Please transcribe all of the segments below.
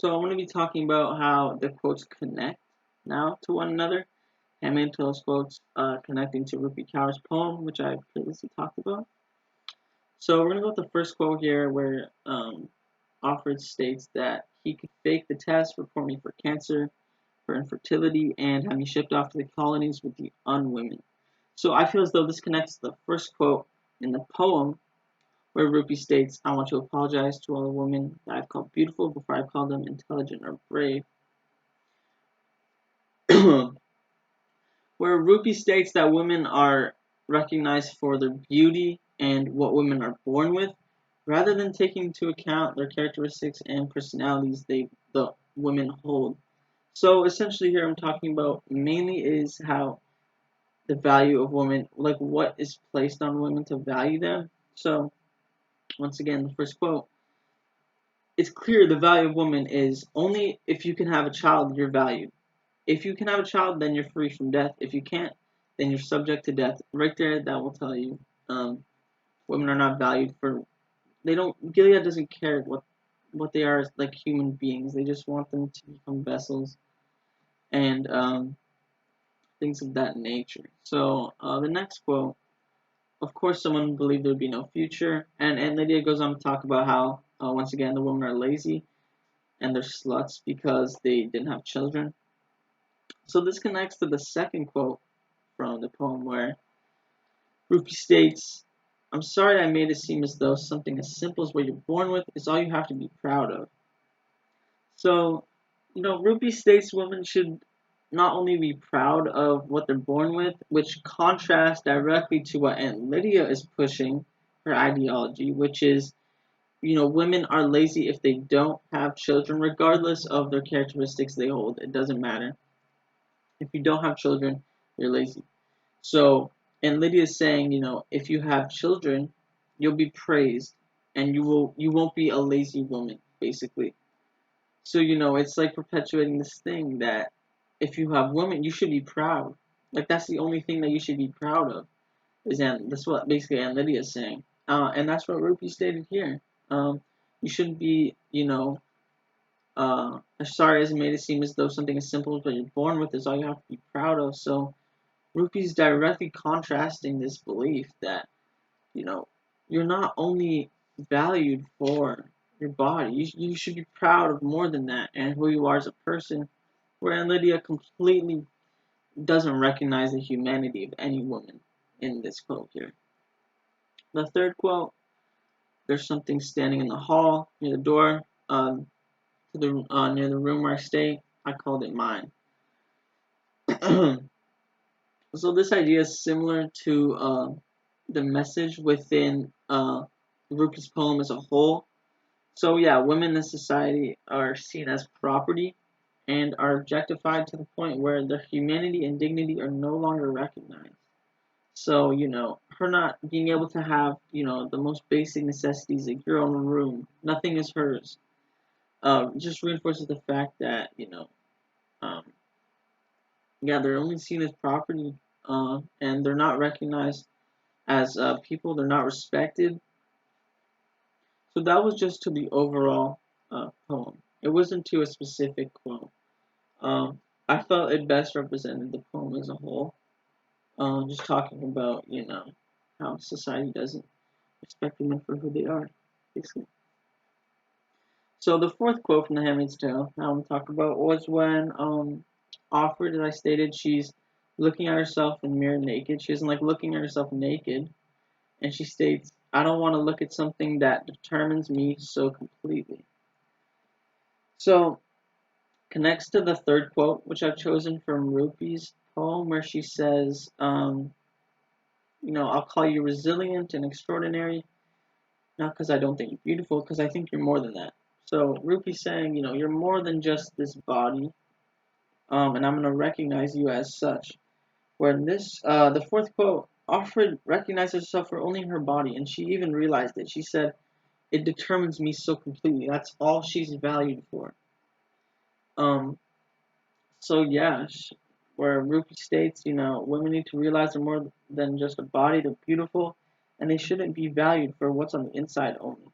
So I'm going to be talking about how the quotes connect now to one another. Hamilton's quotes connecting to Rupi Kaur's poem, which I previously talked about. So we're going to go with the first quote here, where Alfred states that he could fake the test, report me for cancer, for infertility, and have me shipped off to the colonies with the unwomen. So I feel as though this connects to the first quote in the poem, where Rupi states, I want to apologize to all the women that I've called beautiful before I called them intelligent or brave. Where Rupi states that women are recognized for their beauty and what women are born with, rather than taking into account their characteristics and personalities the women hold. So essentially here I'm talking about mainly is how the value of women, like what is placed on women to value them. So once again, the first quote, it's clear the value of woman is only if you can have a child, you're valued. If you can have a child, then you're free from death. If you can't, then you're subject to death. Right there, that will tell you women are not valued for. They don't. Gilead doesn't care what they are as like human beings. They just want them to become vessels and things of that nature. So the next quote, of course, someone believed there would be no future, and Lydia goes on to talk about how once again the women are lazy and they're sluts because they didn't have children. So this connects to the second quote from the poem where Rupi states, I'm sorry I made it seem as though something as simple as what you're born with is all you have to be proud of. So, Rupi states women should not only be proud of what they're born with, which contrasts directly to what Aunt Lydia is pushing her ideology, which is, women are lazy if they don't have children, regardless of their characteristics they hold. It doesn't matter. If you don't have children, you're lazy. So, and Lydia is saying, if you have children, you'll be praised, and you won't be a lazy woman, basically. So, it's like perpetuating this thing that if you have women, you should be proud. Like that's the only thing that you should be proud of. That's what basically Aunt Lydia is saying, and that's what Rupi stated here. You shouldn't be, sorry as it made it seem as though something as simple as what you're born with is all you have to be proud of. So Rupi's directly contrasting this belief that, you know, you're not only valued for your body, you should be proud of more than that and who you are as a person. Where Lydia completely doesn't recognize the humanity of any woman in this quote here. The third quote, there's something standing in the hall near the door, near the room where I stay. I called it mine. So this idea is similar to the message within Rupi's poem as a whole. So yeah, women in society are seen as property and are objectified to the point where their humanity and dignity are no longer recognized. So, her not being able to have, the most basic necessities, like your own room, nothing is hers, just reinforces the fact that, um, yeah, they're only seen as property, and they're not recognized as people, they're not respected. So that was just to the overall poem. It wasn't to a specific quote. Um, I felt it best represented the poem as a whole. Just talking about, how society doesn't respect women for who they are, basically. So the fourth quote from The Handmaid's Tale I want to talk about was when Offred, as I stated, she's looking at herself in the mirror naked. She isn't like looking at herself naked, and she states, I don't want to look at something that determines me so completely. So, connects to the third quote, which I've chosen from Rupi's poem, where she says, I'll call you resilient and extraordinary, not because I don't think you're beautiful, because I think you're more than that. So, Rupi's saying, you're more than just this body, and I'm going to recognize you as such. Where in this, the fourth quote, Offred recognizes herself for only her body, and she even realized it. She said, it determines me so completely. That's all she's valued for. Um, so yeah, where Rupi states, women need to realize they're more than just a body. They're beautiful, and they shouldn't be valued for what's on the inside only.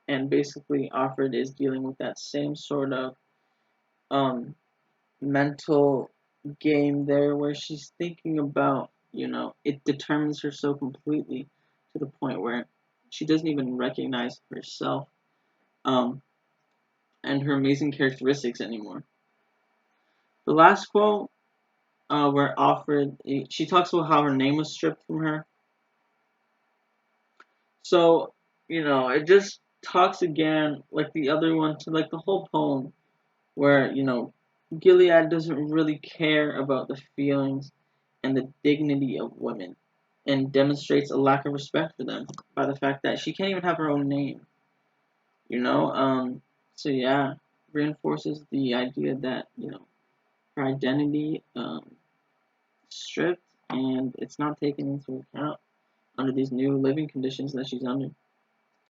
And basically, Offred is dealing with that same sort of um mental game there where she's thinking about, it determines her so completely to the point where she doesn't even recognize herself um and her amazing characteristics anymore. The last quote, where Alfred, she talks about how her name was stripped from her. So, it just talks again, like the other one, to like the whole poem, where, Gilead doesn't really care about the feelings and the dignity of women, and demonstrates a lack of respect for them by the fact that she can't even have her own name, you know? So yeah, reinforces the idea that, her identity, stripped, and it's not taken into account under these new living conditions that she's under.